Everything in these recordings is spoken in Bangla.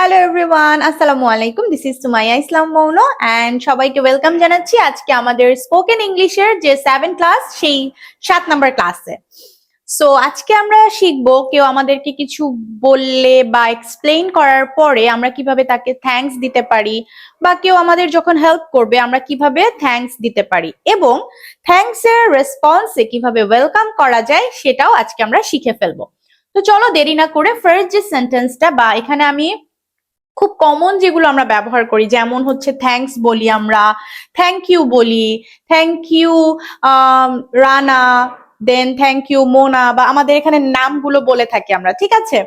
হ্যালো এভরিওয়ান, আসসালামু আলাইকুম। This is Sumaiya Islam Mouno and সবাইকে ওয়েলকাম জানাচ্ছি আজকে আমাদের স্পোকেন ইংলিশের যে 7 ক্লাস সেই 7 নাম্বার ক্লাসে। সো আজকে আমরা শিখবো কেউ আমাদেরকে কিছু বললে বা এক্সপ্লেইন করার পরে আমরা কিভাবে তাকে থ্যাঙ্কস দিতে পারি, বা কেউ আমাদের যখন হেল্প করবে আমরা কিভাবে থ্যাঙ্কস দিতে পারি, এবং থ্যাঙ্কস এর রেসপন্সে কিভাবে ওয়েলকাম করা যায় সেটাও আজকে আমরা শিখে ফেলবো। তো চলো দেরি না করে ফার্স্ট যে সেন্টেন্সটা, বা এখানে আমি খুব কমন যেগুলো আমরা ব্যবহার করি, যেমন হচ্ছে থ্যাঙ্কস বলি আমরা, থ্যাংক ইউ বলি, thank you Rana, then thank you Mona, বা আমাদের এখানে নামগুলো বলে থাকি আমরা, ঠিক আছে?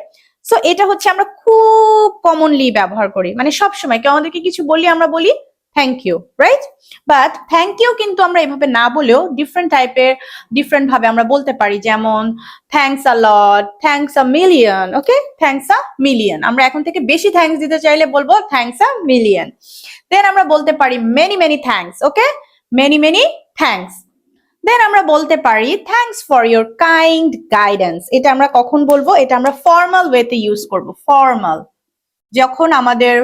সো এটা হচ্ছে আমরা খুব কমনলি ব্যবহার করি, মানে সবসময় কেউ আমাদেরকে কিছু বলি আমরা বলি thank you, right? But thank you কিন্তু আমরা এভাবে না বলেও ডিফারেন্ট ভাবে আমরা বলতে পারি, যেমন thanks a lot, thanks a million. Okay, thanks a million. আমরা এখন থেকে বেশি থ্যাঙ্কস দিতে চাইলে বলবো থ্যাঙ্কস আ মিলিয়ন। দেন আমরা বলতে পারি মেনি মেনি থ্যাঙ্কস। ওকে, মেনি মেনি থ্যাঙ্কস। দেন আমরা বলতে পারি thanks for your kind guidance. এটা আমরা কখন বলবো? এটা আমরা ফর্মাল ওয়েতে ইউজ করব। ফর্মাল, যখন আমাদের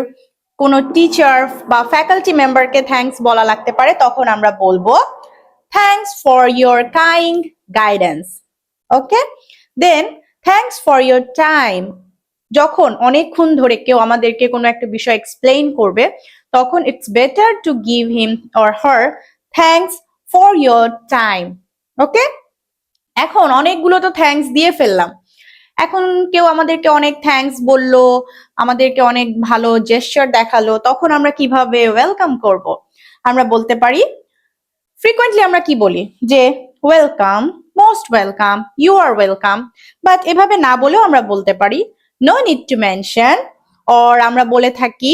কোনো টিচার বা ফ্যাকাল্টি মেম্বারকে থ্যাঙ্কস বলা লাগতে পারে তখন আমরা বলবো thanks for your kind guidance. Okay, then thanks for your time. যখন অনেকক্ষণ ধরে কেউ আমাদেরকে কোনো একটা বিষয় এক্সপ্লেইন করবে তখন it's better to give him or her thanks for your time. Okay, এখন অনেকগুলো তো থ্যাঙ্কস দিয়ে ফেললাম। এখন কেউ আমাদেরকে অনেক থ্যাঙ্কস বললো, আমাদেরকে অনেক ভালো জেস্চার দেখালো, তখন আমরা কিভাবে ওয়েলকাম করব? আমরা বলতে পারি, ফ্রিকোয়েন্টলি আমরা কি বলি যে welcome, most welcome, you are welcome. But এভাবে না বলেও আমরা বলতে পারি no need to mention, or আমরা বলে থাকি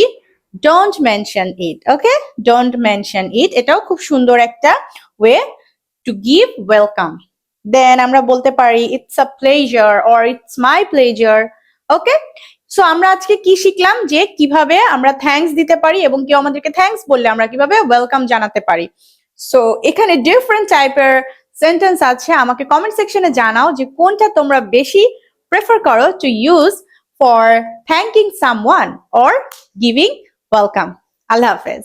don't mention it. Okay, don't mention it, এটাও খুব সুন্দর একটা way to give welcome. Then আমরা বলতে পারি it's a pleasure or it's my pleasure. Okay, so আমরা আজকে কি শিখলাম, যে কিভাবে আমরা থ্যাঙ্কস দিতে পারি এবং কেউ আমাদেরকে থ্যাঙ্কস বললে আমরা কিভাবে ওয়েলকাম জানাতে পারি। সো এখানে ডিফারেন্ট টাইপের সেন্টেন্স আছে, আমাকে কমেন্ট সেকশনে জানাও যে কোনটা তোমরা বেশি প্রেফার করো to use for thanking someone or giving welcome. আল্লাহ হাফেজ।